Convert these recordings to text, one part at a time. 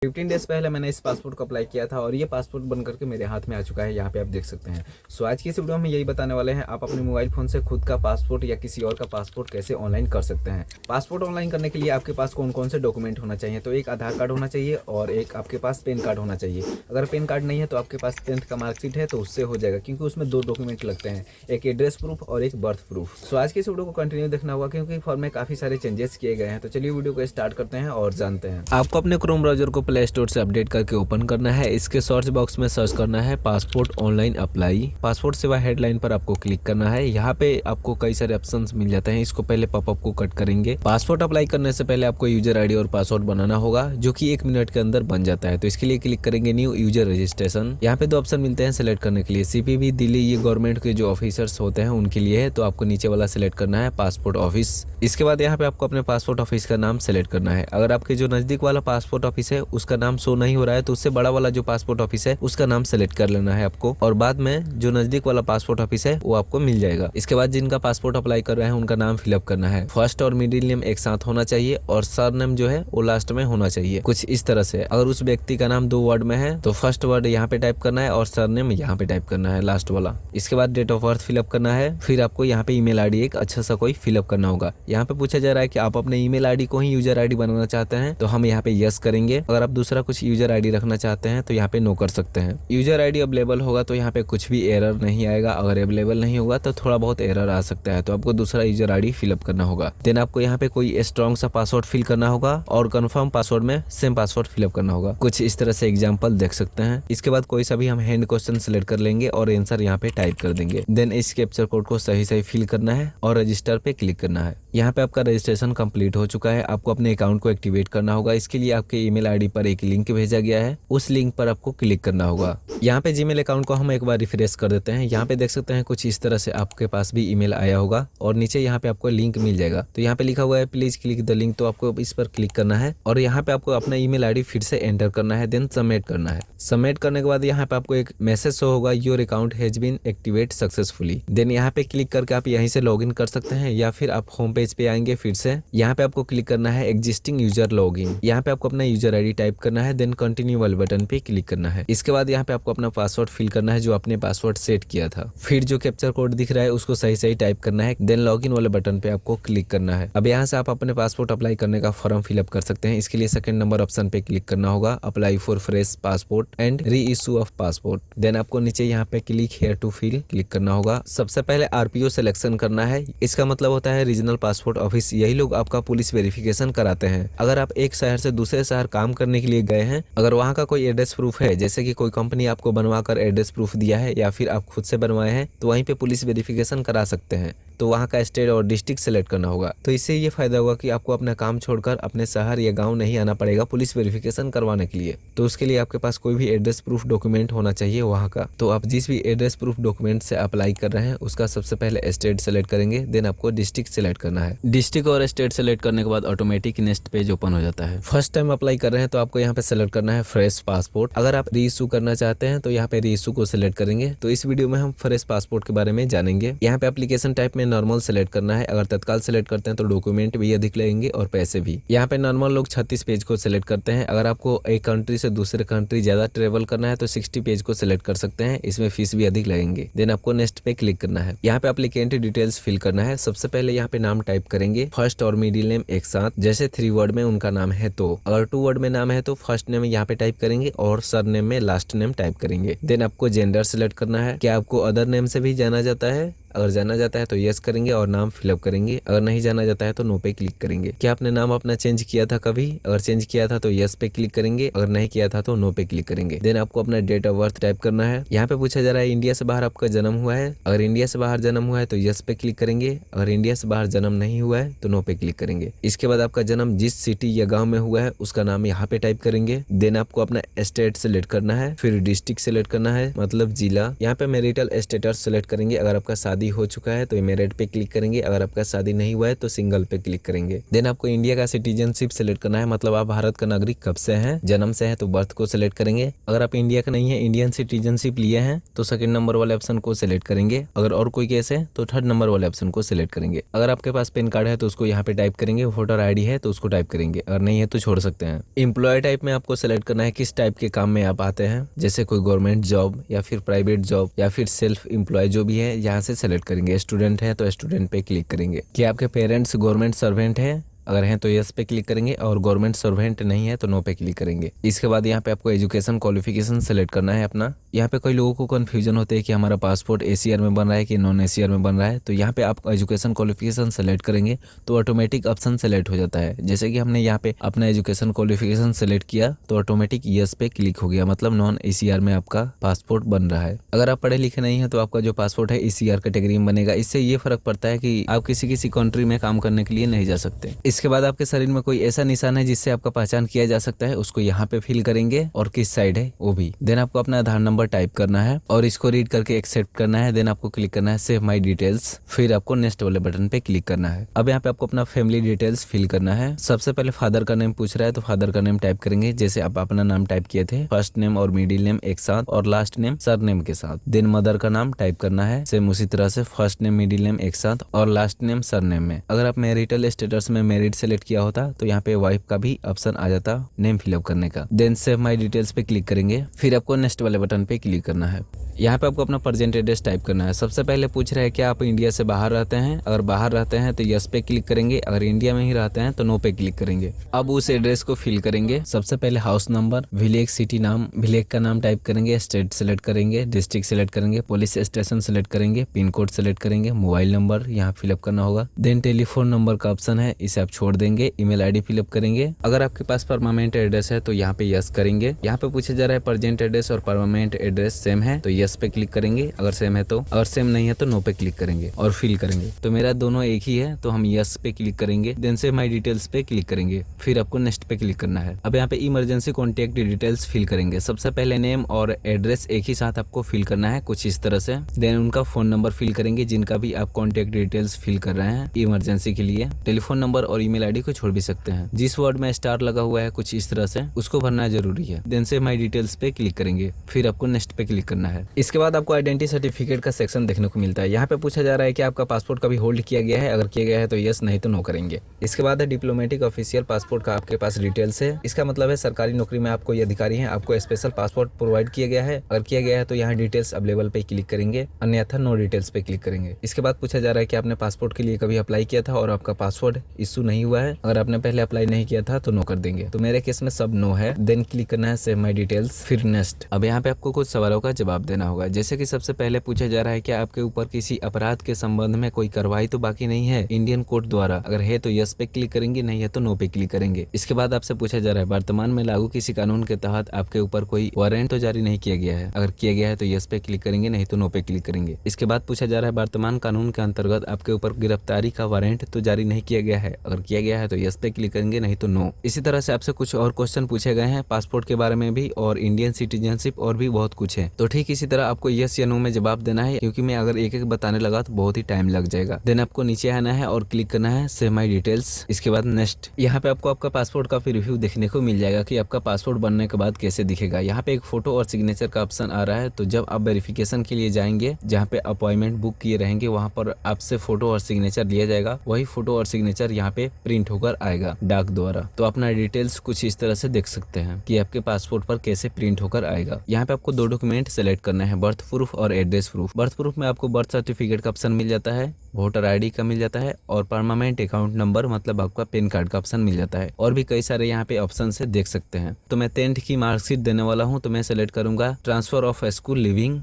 15 days पहले मैंने इस पासपोर्ट को अप्लाई किया था और ये पासपोर्ट बन करके मेरे हाथ में आ चुका है। यहाँ पे आप देख सकते हैं। सो आज की इस वीडियो में यही बताने वाले हैं आप अपने मोबाइल फ़ोन से खुद का पासपोर्ट या किसी और का पासपोर्ट कैसे ऑनलाइन कर सकते हैं। पासपोर्ट ऑनलाइन करने के लिए आपके पास कौन कौन से डॉक्यूमेंट होना चाहिए, तो एक आधार कार्ड होना चाहिए और एक आपके पास पैन कार्ड होना चाहिए। अगर पैन कार्ड नहीं है तो आपके पास 10th का मार्कशीट है तो उससे हो जाएगा, क्योंकि उसमें 2 डॉक्यूमेंट लगते हैं, एक एड्रेस प्रूफ और एक बर्थ प्रूफ। सो आज की इस वीडियो को कंटिन्यू देखना होगा क्योंकि फॉर्म में काफ़ी सारे चेंजेस किए गए हैं। तो चलिए वीडियो को स्टार्ट करते हैं और जानते हैं। आपको अपने क्रोम ब्राउजर को प्ले स्टोर से अपडेट करके ओपन करना है। इसके सर्च बॉक्स में सर्च करना है पासपोर्ट ऑनलाइन अप्लाई। पासपोर्ट सेवा हेडलाइन पर आपको क्लिक करना है। यहाँ पे आपको कई सारे ऑप्शंस मिल जाते हैं। इसको पहले पॉपअप को कट करेंगे। पासपोर्ट अप्लाई करने से पहले आपको यूजर आईडी और पासवर्ड बनाना होगा, जो कि 1 मिनट के अंदर बन जाता है। तो इसके लिए क्लिक करेंगे न्यू यूजर रजिस्ट्रेशन। यहाँ पे 2 ऑप्शन मिलते हैं सिलेक्ट करने के लिए। सीपीबी दिल्ली, ये गवर्नमेंट के जो ऑफिसर्स होते हैं उनके लिए है, तो आपको नीचे वाला सिलेक्ट करना है पासपोर्ट ऑफिस। इसके बाद यहाँ पे आपको अपने पासपोर्ट ऑफिस का नाम सेलेक्ट करना है। अगर आपके जो नजदीक वाला पासपोर्ट ऑफिस है उसका नाम शो नहीं हो रहा है तो उससे बड़ा वाला जो पासपोर्ट ऑफिस है उसका नाम सेलेक्ट कर लेना है आपको, और बाद में जो नजदीक वाला पासपोर्ट ऑफिस है वो आपको मिल जाएगा। इसके बाद जिनका पासपोर्ट अप्लाई कर रहे हैं उनका नाम फिलअप करना है। फर्स्ट और मिडिल नेम एक साथ होना चाहिए और सरनेम जो है वो लास्ट में होना चाहिए, कुछ इस तरह से। अगर उस व्यक्ति का नाम 2 वर्ड में है तो फर्स्ट वर्ड यहाँ पे टाइप करना है और सरनेम यहाँ पे टाइप करना है, लास्ट वाला। इसके बाद डेट ऑफ बर्थ फिलअप करना है। फिर आपको यहाँ पे ईमेल आईडी एक अच्छा सा कोई फिलअप करना होगा। यहाँ पे पूछा जा रहा है कि आप अपने ईमेल आईडी को ही यूजर आईडी बनाना चाहते हैं, तो हम यहाँ पे यस करेंगे। अगर आप दूसरा कुछ यूजर आईडी रखना चाहते हैं तो यहाँ पे नो कर सकते हैं। यूजर आईडी अवेलेबल होगा तो यहाँ पे कुछ भी एरर नहीं आएगा। अगर अवेलेबल नहीं होगा तो थोड़ा बहुत एरर आ सकता है, तो आपको दूसरा यूजर आईडी फिलअप करना होगा। देन आपको यहाँ पे कोई स्ट्रॉन्ग सा पासवर्ड फिल करना होगा और कंफर्म पासवर्ड में सेम पासवर्ड फिलअप करना होगा। कुछ इस तरह से एग्जाम्पल देख सकते हैं। इसके बाद कोई सा भी हम हैंड क्वेश्चन सिलेक्ट कर लेंगे और आंसर यहाँ पे टाइप कर देंगे। देन इस कैप्चर कोड को सही सही फिल करना है और रजिस्टर पे क्लिक करना है। यहाँ पे आपका रजिस्ट्रेशन कंप्लीट हो चुका है। आपको अपने अकाउंट को एक्टिवेट करना होगा। इसके लिए आपके ईमेल आईडी पर एक लिंक भेजा गया है, उस लिंक पर आपको क्लिक करना होगा। यहाँ पे जीमेल अकाउंट को हम एक बार रिफ्रेश कर देते हैं। यहाँ पे देख सकते हैं कुछ इस तरह से आपके पास भी ईमेल आया होगा और नीचे यहाँ पे आपको लिंक मिल जाएगा। तो यहाँ पे लिखा हुआ है प्लीज क्लिक द लिंक, तो आपको इस पर क्लिक करना है और यहाँ पे आपको अपना ईमेल आईडी फिर से एंटर करना है। देन सबमिट करना है। सबमिट करने के बाद यहाँ पे आपको एक मैसेज शो होगा, your account has been activate successfully. Then यहाँ पे क्लिक करके आप यहीं से लॉगिन कर सकते हैं या फिर आप होम पेज पे आएंगे। फिर से यहाँ पे आपको क्लिक करना है एग्जिस्टिंग यूजर लॉगिन। यहाँ पे आपको अपना यूजर आईडी टाइप करना है। देन कंटिन्यू वाले बटन पे क्लिक करना है। इसके बाद यहाँ पे आपको अपना पासवर्ड फिल करना है जो आपने पासवर्ड सेट किया था। फिर जो कैप्चर कोड दिख रहा है उसको सही सही टाइप करना है। देन लॉगिन वाले बटन पे आपको क्लिक करना है। अब यहाँ से आप अपने पासपोर्ट अप्लाई करने का फॉर्म फिलअप कर सकते हैं। इसके लिए सेकंड नंबर ऑप्शन पे क्लिक करना होगा, apply for fresh passport and reissue of passport. Then आपको नीचे यहाँ पे click here to fill click करना होगा। सबसे पहले आरपीओ सिलेक्शन करना है। इसका मतलब होता है रीजनल पासपोर्ट ऑफिस। यही लोग आपका पुलिस वेरिफिकेशन कराते हैं। अगर आप एक शहर से दूसरे शहर काम करने के लिए गए हैं, अगर वहाँ का कोई एड्रेस प्रूफ है, जैसे कि कोई कंपनी आपको बनवाकर एड्रेस प्रूफ दिया है या फिर आप खुद से बनवाए हैं, तो वहीं पे पुलिस वेरिफिकेशन करा सकते हैं। तो वहाँ का स्टेट और डिस्ट्रिक्ट सेलेक्ट करना होगा। तो इससे ये फायदा होगा कि आपको अपना काम छोड़कर अपने शहर या गांव नहीं आना पड़ेगा पुलिस वेरिफिकेशन करवाने के लिए। तो उसके लिए आपके पास कोई भी एड्रेस प्रूफ डॉक्यूमेंट होना चाहिए वहाँ का। तो आप जिस भी एड्रेस प्रूफ डॉक्यूमेंट से अप्लाई कर रहे हैं उसका सबसे पहले स्टेट सेलेक्ट करेंगे। देन आपको डिस्ट्रिक्ट सेलेक्ट करना है। डिस्ट्रिक्ट और स्टेट सेलेक्ट करने के बाद ऑटोमेटिक नेक्स्ट पेज ओपन हो जाता है। फर्स्ट टाइम अप्लाई कर रहे हैं तो आपको यहाँ पे सेलेक्ट करना है फ्रेश पासपोर्ट। अगर आप री इशू करना चाहते हैं तो यहाँ पे री इशू को सिलेक्ट करेंगे। तो इस वीडियो में हम फ्रेश पासपोर्ट के बारे में जानेंगे। यहाँ पे एप्लीकेशन टाइप में नॉर्मल सेलेक्ट करना है। अगर तत्काल सेलेक्ट करते हैं तो डॉक्यूमेंट भी अधिक लगेंगे और पैसे भी। यहाँ पे नॉर्मल लोग 36 पेज को सिलेक्ट करते हैं। अगर आपको एक कंट्री से दूसरे कंट्री ज्यादा ट्रेवल करना है तो 60 पेज को सिलेक्ट कर सकते हैं। इसमें फीस भी अधिक लगेंगे। देन आपको नेक्स्ट पे क्लिक करना है। यहाँ पे एप्लीकेंट डिटेल्स फिल करना है। सबसे पहले यहाँ पे नाम टाइप करेंगे, फर्स्ट और मिडिल नेम एक साथ। जैसे 3 वर्ड में उनका नाम है तो, अगर 2 वर्ड में नाम है तो फर्स्ट नेम यहाँ पे टाइप करेंगे और सरनेम में लास्ट नेम टाइप करेंगे। देन आपको जेंडर सिलेक्ट करना है। क्या आपको अदर नेम से भी जाना जाता है? अगर जाना जाता है तो यस करेंगे और नाम फिलअप करेंगे। अगर नहीं जाना जाता है तो नो पे क्लिक करेंगे। क्या आपने नाम अपना चेंज किया था कभी? अगर चेंज किया था तो यस पे क्लिक करेंगे। अगर नहीं किया था तो नो पे क्लिक करेंगे। देन आपको अपना डेट ऑफ बर्थ टाइप करना है। यहाँ पे पूछा जा रहा है इंडिया से बाहर आपका जन्म हुआ है। अगर इंडिया से बाहर जन्म हुआ है तो यस पे क्लिक करेंगे। अगर इंडिया से बाहर जन्म नहीं हुआ है तो नो पे क्लिक करेंगे। इसके बाद आपका जन्म जिस सिटी या गाँव में हुआ है उसका नाम यहाँ पे टाइप करेंगे। देन आपको अपना स्टेट सेलेक्ट करना है। फिर डिस्ट्रिक्ट सेलेक्ट करना है, मतलब जिला। यहाँ पे मैरिटल स्टेटस सेलेक्ट करेंगे। अगर आपका शादी शादी हो चुका है तो इमीरेट पे क्लिक करेंगे। अगर आपका शादी नहीं हुआ है तो सिंगल पे क्लिक करेंगे। देन आपको इंडिया का सिटीजनशिप सेलेक्ट करना है, मतलब आप भारत का नागरिक कब से हैं, जन्म से हैं तो बर्थ को सिलेक्ट करेंगे। अगर आप इंडिया का नहीं है, इंडियन सिटीजनशिप लिए हैं तो सेकंड नंबर वाले ऑप्शन को सिलेक्ट करेंगे। अगर और कोई केस है तो थर्ड नंबर वाले ऑप्शन को सिलेक्ट करेंगे। अगर आपके पास पैन कार्ड है तो उसको यहाँ पे टाइप करेंगे, वोटर आईडी है तो उसको टाइप करेंगे, अगर नहीं है तो छोड़ सकते हैं। एम्प्लॉय टाइप में आपको सिलेक्ट करना है किस टाइप के काम में आप आते हैं, जैसे कोई गवर्नमेंट जॉब या फिर प्राइवेट जॉब या फिर सेल्फ एम्प्लॉय जो भी है यहाँ से सेलेक्ट करेंगे। स्टूडेंट है तो स्टूडेंट पे क्लिक करेंगे। कि आपके पेरेंट्स गवर्नमेंट सर्वेंट है, अगर हैं तो यस पे क्लिक करेंगे और गवर्नमेंट सर्वेंट नहीं है तो नो पे क्लिक करेंगे। इसके बाद यहाँ पे आपको एजुकेशन क्वालिफिकेशन सेलेक्ट करना है अपना। यहाँ पे कई लोगों को कंफ्यूजन होते है कि हमारा पासपोर्ट एसीआर में बन रहा है कि नॉन एसीआर में बन रहा है, तो यहाँ पे आप एजुकेशन क्वालिफिकेशन सेलेक्ट करेंगे तो ऑटोमेटिक ऑप्शन सेलेक्ट हो जाता है। जैसे कि हमने यहाँ पे अपना एजुकेशन क्वालिफिकेशन सेलेक्ट किया तो ऑटोमेटिक यस पे क्लिक हो गया, मतलब नॉन एसीआर में आपका पासपोर्ट बन रहा है। अगर आप पढ़े लिखे नहीं है तो आपका जो पासपोर्ट है एसीआर कैटेगरी में बनेगा। इससे ये फर्क पड़ता है कि आप किसी कंट्री में काम करने के लिए नहीं जा सकते। इसके बाद आपके शरीर में कोई ऐसा निशान है जिससे आपका पहचान किया जा सकता है, उसको यहाँ पे फिल करेंगे और किस साइड है वो भी। देन आपको अपना आधार नंबर टाइप करना है और इसको रीड करके एक्सेप्ट करना है। देन आपको क्लिक करना है सेव माई डिटेल्स, फिर आपको नेक्स्ट वाले बटन पे क्लिक करना है। अब यहाँ पे आपको अपना फैमिली डिटेल्स फिल करना है। सबसे पहले फादर का नेम पूछ रहा है तो फादर का नेम टाइप करेंगे, जैसे आप अपना नाम टाइप किए थे, फर्स्ट नेम और मिडिल नेम एक साथ और लास्ट नेम सर नेम के साथ। देन मदर का नाम टाइप करना है, सेम उसी तरह से फर्स्ट नेम मिडिल नेम एक साथ और लास्ट नेम सर नेम में। अगर आप मैरिटल स्टेटस में मैरिड सेलेक्ट किया होता तो यहाँ पे वाइफ का भी ऑप्शन आ जाता नेम फिलअप करने का। देन सेव माई डिटेल्स पे क्लिक करेंगे, फिर आपको नेक्स्ट वाले बटन पे क्लिक करना है। यहाँ पे आपको अपना प्रेजेंट एड्रेस टाइप करना है। सबसे पहले पूछ रहा है कि आप इंडिया से बाहर रहते हैं, अगर बाहर रहते हैं तो यस पे क्लिक करेंगे, अगर इंडिया में ही रहते हैं तो नो पे क्लिक करेंगे। अब उस एड्रेस को फिल करेंगे। सबसे पहले हाउस नंबर, विलेज सिटी नाम, विलेज का नाम टाइप करेंगे, स्टेट सेलेक्ट करेंगे, डिस्ट्रिक्ट सेलेक्ट करेंगे, पुलिस स्टेशन सेलेक्ट करेंगे, पिन कोड सेलेक्ट करेंगे, मोबाइल नंबर यहाँ फिलअप करना होगा। देन टेलीफोन नंबर का ऑप्शन है, इसे आप छोड़ देंगे। ईमेल आईडी फिलअप करेंगे। अगर आपके पास परमानेंट एड्रेस है तो यहाँ पे यस करेंगे। यहाँ पे पूछा जा रहा है प्रेजेंट एड्रेस और परमानेंट एड्रेस सेम है तो यस पे क्लिक करेंगे, अगर सेम है तो। अगर सेम नहीं है तो नो पे क्लिक करेंगे और फिल करेंगे। तो मेरा दोनों एक ही है तो हम यस पे क्लिक करेंगे। देन से माई डिटेल्स पे क्लिक करेंगे, फिर आपको नेक्स्ट पे क्लिक करना है। अब यहाँ पे इमरजेंसी कॉन्टेक्ट डिटेल्स फिल करेंगे। सबसे पहले नेम और एड्रेस एक ही साथ आपको फिल करना है कुछ इस तरह से। देन उनका फोन नंबर फिल करेंगे जिनका भी आप कॉन्टेक्ट डिटेल्स फिल कर रहे हैं इमरजेंसी के लिए। टेलीफोन नंबर और ईमेल आईडी को छोड़ भी सकते हैं। जिस वर्ड में स्टार लगा हुआ है कुछ इस तरह से उसको भरना जरूरी है। देन से माई डिटेल्स पे क्लिक करेंगे, फिर आपको नेक्स्ट पे क्लिक करना है। इसके बाद आपको आइडेंटिटी सर्टिफिकेट का सेक्शन देखने को मिलता है। यहाँ पे पूछा जा रहा है कि आपका पासपोर्ट कभी होल्ड किया गया है, अगर किया गया है तो यस, नहीं तो नो करेंगे। इसके बाद है डिप्लोमेटिक ऑफिशियल पासपोर्ट का आपके पास डिटेल्स है। इसका मतलब है सरकारी नौकरी में आप कोई अधिकारी हैं, आपको स्पेशल पासपोर्ट प्रोवाइड किया गया है। अगर किया गया है तो यहाँ डिटेल्स अवेलेबल पे क्लिक करेंगे, अन्यथा नो डिटेल्स पे क्लिक करेंगे। इसके बाद पूछा जा रहा है कि आपने पासपोर्ट के लिए कभी अप्लाई किया था और आपका पासपोर्ट इशू नहीं हुआ है। अगर आपने पहले अप्लाई नहीं किया था तो नो कर देंगे। तो मेरे केस में सब नो है। देन क्लिक करना है सेव माई डिटेल्स, फिर नेक्स्ट। अब यहाँ पे आपको कुछ सवालों का जवाब देना होगा। जैसे कि सबसे पहले पूछा जा रहा है कि आपके ऊपर किसी अपराध के संबंध में कोई कार्रवाई तो बाकी नहीं है इंडियन कोर्ट द्वारा, अगर है तो यस पे क्लिक करेंगे, नहीं है तो नो पे क्लिक करेंगे। इसके बाद आपसे पूछा जा रहा है वर्तमान में लागू किसी कानून के तहत आपके ऊपर कोई वारंट तो जारी नहीं किया गया है, अगर किया गया है तो यस पे क्लिक करेंगे, नहीं तो नो पे क्लिक करेंगे। इसके बाद पूछा जा रहा है वर्तमान कानून के अंतर्गत आपके ऊपर गिरफ्तारी का वारंट तो जारी नहीं किया गया है, अगर किया गया है तो यस पे क्लिक करेंगे, नहीं तो नो। इसी तरह से आपसे कुछ और क्वेश्चन पूछे गए हैं पासपोर्ट के बारे में भी और इंडियन सिटीजनशिप और भी बहुत कुछ है। तो ठीक इसी तरह आपको यस या नो में जवाब देना है, क्योंकि मैं अगर एक एक बताने लगा तो बहुत ही टाइम लग जाएगा। देन आपको नीचे आना है और क्लिक करना है सेव माई डिटेल्स। इसके बाद नेक्स्ट। यहाँ पे आपको आपका पासपोर्ट का रिव्यू देखने को मिल जाएगा कि आपका पासपोर्ट बनने के बाद कैसे दिखेगा। यहाँ पे एक फोटो और सिग्नेचर का ऑप्शन आ रहा है, तो जब आप वेरिफिकेशन के लिए जाएंगे जहाँ पे अपॉइंटमेंट बुक किए रहेंगे वहाँ पर आपसे फोटो और सिग्नेचर लिया जाएगा। वही फोटो और सिग्नेचर यहाँ पे प्रिंट होकर आएगा डाक द्वारा। तो अपना डिटेल्स कुछ इस तरह से देख सकते हैं कि आपके पासपोर्ट पर कैसे प्रिंट होकर आएगा। यहाँ पे आपको दो डॉक्यूमेंट सेलेक्ट करना है, बर्थ प्रूफ और एड्रेस प्रूफ। बर्थ प्रूफ में आपको बर्थ सर्टिफिकेट का ऑप्शन मिल जाता है, वोटर आईडी का मिल जाता है और परमानेंट अकाउंट नंबर मतलब आपका पैन कार्ड का ऑप्शन मिल जाता है। और भी कई सारे यहाँ पे ऑप्शन से देख सकते हैं। तो मैं 10th की मार्कशीट देने वाला हूँ, तो मैं सेलेक्ट करूंगा ट्रांसफर ऑफ स्कूल लिविंग।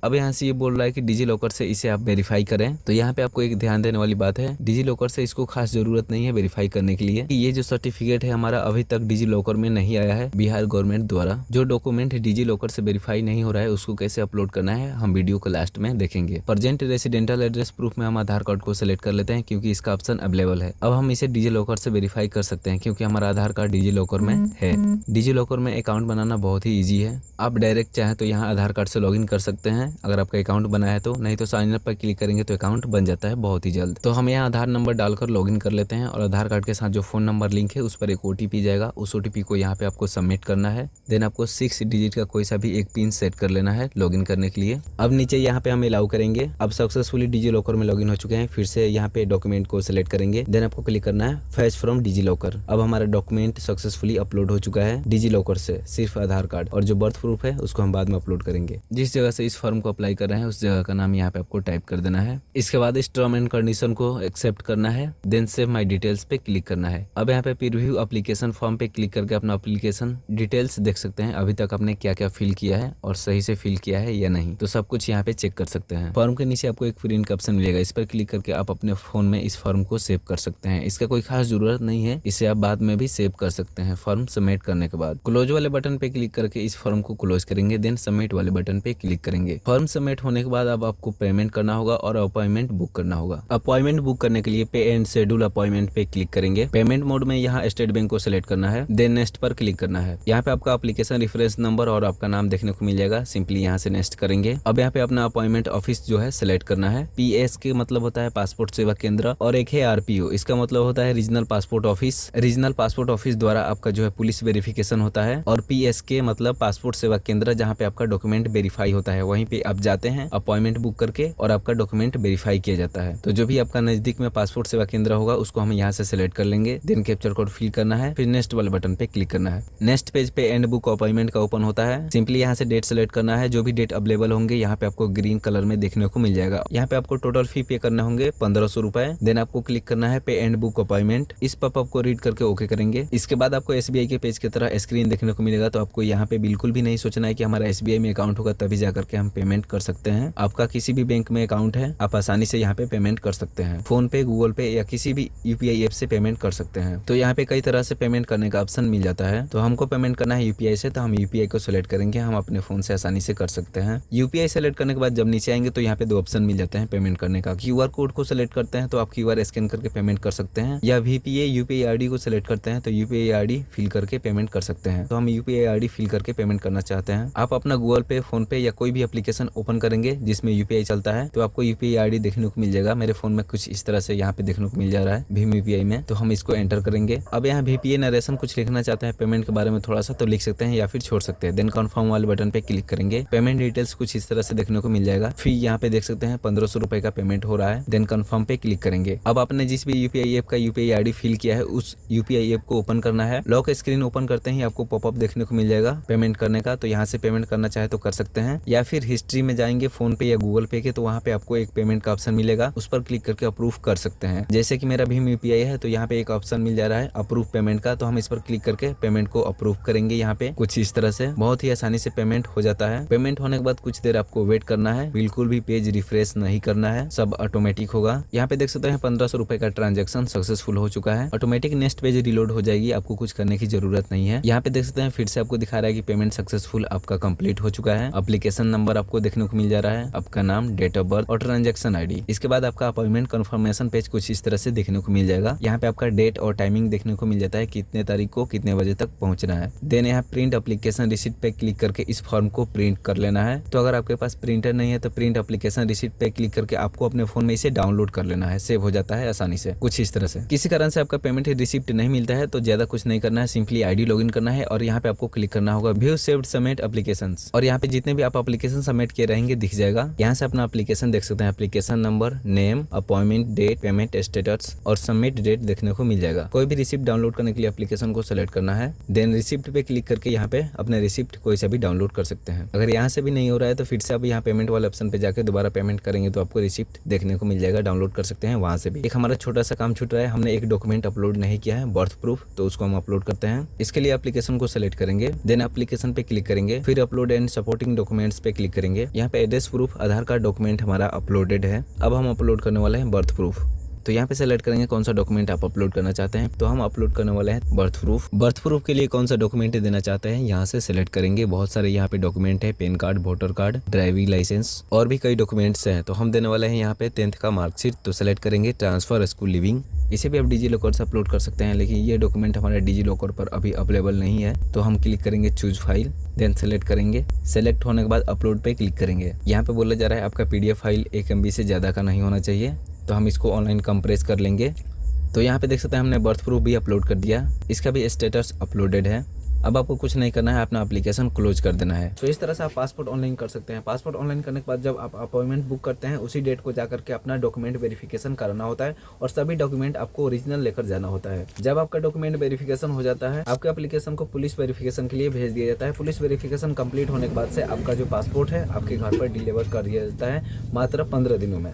अब यहाँ से ये बोल रहा है कि डिजी लॉकर से इसे आप वेरीफाई करें। तो यहाँ पे आपको एक ध्यान देने वाली बात है, डिजी लॉकर से इसको खास जरूरत नहीं है वेरीफाई करने के लिए कि ये जो सर्टिफिकेट है हमारा अभी तक डिजी लॉकर में नहीं आया है बिहार गवर्नमेंट द्वारा। जो डॉक्यूमेंट डिजी लॉकर से वेरीफाई नहीं हो रहा है उसको कैसे अपलोड करना है हम वीडियो को लास्ट में देखेंगे। प्रेजेंट रेसिडेंटल एड्रेस प्रूफ में हम आधार कार्ड को सिलेक्ट कर लेते हैं क्योंकि इसका ऑप्शन अवेलेबल है। अब हम इसे डिजी लॉकर से वेरीफाई कर सकते हैं क्योंकि हमारा आधार कार्ड डिजी लॉकर में है। डिजी लॉकर में अकाउंट बनाना बहुत ही ईजी है। आप डायरेक्ट चाहे तो यहाँ आधार कार्ड से लॉगिन कर सकते हैं है अगर आपका अकाउंट बना है तो, नहीं तो साइन अप पर क्लिक करेंगे तो अकाउंट बन जाता है बहुत ही जल्द। तो हम यहाँ आधार नंबर डालकर लॉगिन कर लेते हैं और आधार कार्ड के साथ जो फोन नंबर लिंक है उस पर एक OTP जाएगा। उस OTP को यहाँ पे आपको सबमिट करना है। देन आपको 6 डिजिट का कोई सा भी एक पिन सेट कर लेना है लॉगिन करने के लिए। अब नीचे यहाँ पे हम अलाउ करेंगे। अब सक्सेसफुली डिजी लॉकर में लॉगिन हो चुके हैं। फिर से यहाँ पे डॉक्यूमेंट को सिलेक्ट करेंगे। देन आपको क्लिक करना है फैच फ्रॉम डिजी लॉकर। अब हमारा डॉक्यूमेंट सक्सेसफुली अपलोड हो चुका है डिजी लॉकर से, सिर्फ आधार कार्ड और जो बर्थ प्रूफ है उसको हम बाद में अपलोड करेंगे। जिस जगह से इस फॉर्म को अप्लाई कर रहे हैं उस जगह का नाम यहाँ पे आपको टाइप कर देना है। इसके बाद इस टर्म एंड कंडीशन को एक्सेप्ट करना है। देन सेव माई डिटेल्स पे क्लिक करना है। अब यहाँ पे प्रीव्यू एप्लीकेशन फॉर्म पे क्लिक करके अपना एप्लीकेशन डिटेल्स देख सकते हैं, अभी तक आपने क्या क्या फिल किया है और सही से फिल किया है या नहीं, तो सब कुछ यहाँ पे चेक कर सकते हैं। फॉर्म के नीचे आपको एक प्रिंट का ऑप्शन मिलेगा, इस पर क्लिक करके आप अपने फोन में इस फॉर्म को सेव कर सकते हैं। इसका कोई खास जरूरत नहीं है, इसे आप बाद में भी सेव कर सकते हैं फॉर्म सबमिट करने के बाद। क्लोज वाले बटन पे क्लिक करके इस फॉर्म को क्लोज करेंगे। देन सबमिट वाले बटन पे क्लिक करेंगे। फॉर्म सबमिट होने के बाद अब आपको पेमेंट करना होगा और अपॉइंटमेंट बुक करना होगा। अपॉइंटमेंट बुक करने के लिए पे एंड शेड्यूल अपॉइंटमेंट पे क्लिक करेंगे। पेमेंट मोड में यहाँ स्टेट बैंक को सिलेक्ट करना है। देन नेक्स्ट पर क्लिक करना है। यहाँ पे आपका एप्लीकेशन रेफरेंस नंबर और आपका नाम देखने को मिल जाएगा। सिंपली यहाँ से नेक्स्ट करेंगे। अब यहाँ पे अपना अपॉइंटमेंट ऑफिस जो है सिलेक्ट करना है। PS के मतलब होता है पासपोर्ट सेवा केंद्र और एक है RPO, इसका मतलब होता है regional passport office. Regional passport office द्वारा आपका जो है पुलिस वेरिफिकेशन होता है और PS के मतलब पासपोर्ट सेवा केंद्र, जहाँ पे आपका डॉक्यूमेंट वेरीफाई होता है, वहीं पे आप जाते हैं अपॉइंटमेंट बुक करके और आपका डॉक्यूमेंट वेरीफाई किया जाता है। तो जो भी आपका नजदीक में पासपोर्ट सेवा केंद्र होगा उसको हम यहाँ से सिलेक्ट कर लेंगे। देन कैप्चर कोड फिल करना है, फिर नेक्स्ट वाले बटन पे क्लिक करना है। नेक्स्ट पेज पे एंड बुक अपॉइंटमेंट का ओपन होता है। सिंपली यहाँ से डेट सेलेक्ट करना है। जो भी डेट अवेलेबल होंगे यहाँ पे आपको ग्रीन कलर में देखने को मिल जाएगा। यहाँ पे आपको टोटल फी पे करने होंगे 1500 रुपए। देन आपको क्लिक करना है पे एंड बुक अपॉइंटमेंट। इस पॉपअप को रीड करके ओके करेंगे। इसके बाद आपको SBI के पेज की तरह स्क्रीन देखने को मिलेगा। तो आपको यहाँ पे बिल्कुल भी नहीं सोचना है कि हमारा SBI में अकाउंट होगा तभी जाकर के हम पेमेंट कर सकते हैं। आपका किसी भी बैंक में अकाउंट है, आप आसानी से यहाँ पे पेमेंट कर सकते हैं। फोन पे, गूगल पे या किसी भी UPI ऐप से पेमेंट कर सकते हैं। तो यहाँ पे कई तरह से पेमेंट करने का ऑप्शन मिल जाता है। तो हमको पेमेंट करना है UPI से, तो हम UPI को सिलेक्ट करेंगे। हम अपने फोन से आसानी से कर सकते हैं। UPI सेलेक्ट करने के बाद जब नीचे आएंगे तो यहाँ पे 2 ऑप्शन मिल जाते हैं पेमेंट करने का। QR कोड को सिलेक्ट करते हैं तो आप QR स्कैन करके पेमेंट कर सकते हैं, या VPA UPI ID को सिलेक्ट करते हैं तो UPI ID फिल करके पेमेंट कर सकते हैं। तो हम UPI ID फिल करके पेमेंट करना चाहते हैं। आप अपना गूगल पे, फोन पे या कोई भी एप्लीकेशन ओपन करेंगे जिसमें UPI चलता है तो आपको UPI ID देखने को मिल जाएगा। मेरे फोन में कुछ इस तरह से यहाँ पे देखने को मिल जा रहा है भीम UPI में, तो हम इसको एंटर करेंगे। अब यहाँ VPA नरेशन कुछ लिखना चाहते हैं पेमेंट के बारे में थोड़ा सा, तो लिख सकते हैं या फिर छोड़ सकते हैं। देन कन्फर्म वाले बटन पे क्लिक करेंगे। पेमेंट डिटेल्स कुछ इस तरह से देखने को मिल जाएगा। फिर यहाँ पे देख सकते हैं 1500 रुपए का पेमेंट हो रहा है। देन कन्फर्म पे क्लिक करेंगे। अब आपने जिस भी UPI ऐप का UPI ID फिल किया है उस UPI ऐप को ओपन करना है। लॉक स्क्रीन ओपन करते ही आपको पॉपअप देखने को मिल जाएगा पेमेंट करने का। तो यहाँ से पेमेंट करना चाहे तो कर सकते हैं, या फिर हिस्ट्री में जाएंगे फोन पे या गूगल पे के, तो वहाँ पे आपको एक पेमेंट का ऑप्शन मिलेगा, उस पर क्लिक करके अप्रूव कर सकते हैं। जैसे कि मेरा भीम UPI है तो यहाँ पे एक ऑप्शन मिल जा रहा है अप्रूव पेमेंट का, तो हम इस पर क्लिक करके पेमेंट को अप्रूव करेंगे। यहाँ पे कुछ इस तरह से बहुत ही आसानी से पेमेंट हो जाता है। पेमेंट होने के बाद कुछ देर आपको वेट करना है, बिल्कुल भी पेज रिफ्रेश नहीं करना है, सब ऑटोमेटिक होगा। यहाँ पे देख सकते हैं 1500 रुपए का ट्रांजैक्शन सक्सेसफुल हो चुका है। ऑटोमेटिक नेक्स्ट पेज रिलोड हो जाएगी, आपको कुछ करने की जरूरत नहीं है। यहाँ पे देख सकते हैं फिर से आपको दिखा रहा है कि पेमेंट सक्सेसफुल आपका कंप्लीट हो चुका है। एप्लीकेशन नंबर आपको देखने को मिल जा रहा है, आपका नाम, डेट ऑफ बर्थ और ट्रांजैक्शन ID। इसके बाद आपका अपॉइंटमेंट कंफर्मेशन पेज कुछ इस तरह से देखने को मिल जाएगा। यहाँ पे आपका डेट और टाइमिंग देखने को मिल जाता है, कितने तारीख को कितने बजे तक पहुंचना है। देन यहाँ प्रिंट एप्लीकेशन रिसीप्ट पे क्लिक करके इस फॉर्म को प्रिंट कर लेना है। तो अगर आपके पास प्रिंटर नहीं है तो प्रिंट एप्लीकेशन रिसीप्ट पे क्लिक करके आपको अपने फोन में इसे डाउनलोड कर लेना है, सेव हो जाता है आसानी से कुछ इस तरह से। किसी कारण से आपका पेमेंट रिसीप्ट नहीं मिलता है तो ज्यादा कुछ नहीं करना है, सिंपली ID लॉगिन करना है और यहाँ पे आपको क्लिक करना होगा व्यू सेव्ड सबमिट एप्लीकेशंस, और यहाँ पे जितने भी आप एप्लीकेशन सबमिट किए रहेंगे दिख जाएगा। यहाँ से अपना एप्लीकेशन देख सकते हैं, application number, name, appointment date, payment status और सबमिट डेट देखने को मिल जाएगा। कोई भी रिसिप्ट डाउनलोड करने के लिए एप्लीकेशन को सेलेक्ट करना है। देन रिसिप्ट पे क्लिक करके यहाँ पे अपने रिसिप्ट कोई सा भी डाउनलोड कर सकते हैं। अगर यहाँ से भी नहीं हो रहा है तो फिर से आप यहाँ पेमेंट वाले ऑप्शन पे जाकर दोबारा पेमेंट करेंगे तो आपको रिसिप्ट देखने को मिल जाएगा, डाउनलोड कर सकते हैं वहां से भी। एक हमारा छोटा सा काम छूट रहा है, हमने एक डॉक्यूमेंट अपलोड नहीं किया है, बर्थ प्रूफ, तो उसको हम अपलोड करते हैं। इसके लिए एप्लीकेशन को सेलेक्ट करेंगे। देन एप्लीकेशन पे क्लिक करेंगे, फिर अपलोड एंड सपोर्टिंग डॉक्यूमेंट्स पे क्लिक करेंगे। यहाँ पे एड्रेस प्रूफ, आधार कार्ड डॉक्यूमेंट हमारा अपलोडेड है। अब हम अपलोड करने वाले हैं बर्थ प्रूफ। तो यहाँ पे सेलेक्ट करेंगे कौन सा डॉक्यूमेंट आप अपलोड करना चाहते हैं। तो हम अपलोड करने वाले हैं बर्थ प्रूफ। बर्थ प्रूफ के लिए कौन सा डॉक्यूमेंट देना चाहते हैं यहाँ से सेलेक्ट करेंगे। बहुत सारे यहाँ पे डॉक्यूमेंट है, PAN card, voter card, driving licence और भी कई डॉक्यूमेंट्स हैं। तो हम देने वाले हैं यहाँ पे 10th का मार्कशीट। तो सेलेक्ट करेंगे ट्रांसफर स्कूल लिविंग। इसे भी आप डिजी लॉकर से अपलोड कर सकते हैं, लेकिन ये डॉक्यूमेंट हमारे डिजी लॉकर पर अभी अवेलेबल नहीं है। तो हम क्लिक करेंगे चूज फाइल, देन सेलेक्ट करेंगे। सेलेक्ट होने के बाद अपलोड पे क्लिक करेंगे। यहाँ पे बोला जा रहा है आपका PDF फाइल 1 MB से ज़्यादा का नहीं होना चाहिए, तो हम इसको ऑनलाइन कंप्रेस कर लेंगे। तो यहाँ पे देख सकते हैं हमने बर्थ प्रूफ भी अपलोड कर दिया, इसका भी स्टेटस अपलोडेड है। अब आपको कुछ नहीं करना है, अपना एप्लीकेशन क्लोज कर देना है। तो इस तरह से आप पासपोर्ट ऑनलाइन कर सकते हैं। पासपोर्ट ऑनलाइन करने के बाद जब आप अपॉइंटमेंट बुक करते हैं, उसी डेट को जाकर के अपना डॉक्यूमेंट वेरिफिकेशन कराना होता है और सभी डॉक्यूमेंट आपको ओरिजिनल लेकर जाना होता है। जब आपका डॉक्यूमेंट वेरिफिकेशन हो जाता है, आपके एप्लीकेशन को पुलिस वेरिफिकेशन के लिए भेज दिया जाता है। पुलिस वेरिफिकेशन कंप्लीट होने के बाद से आपका जो पासपोर्ट है आपके घर पर डिलीवर कर दिया जाता है मात्र 15 दिनों में।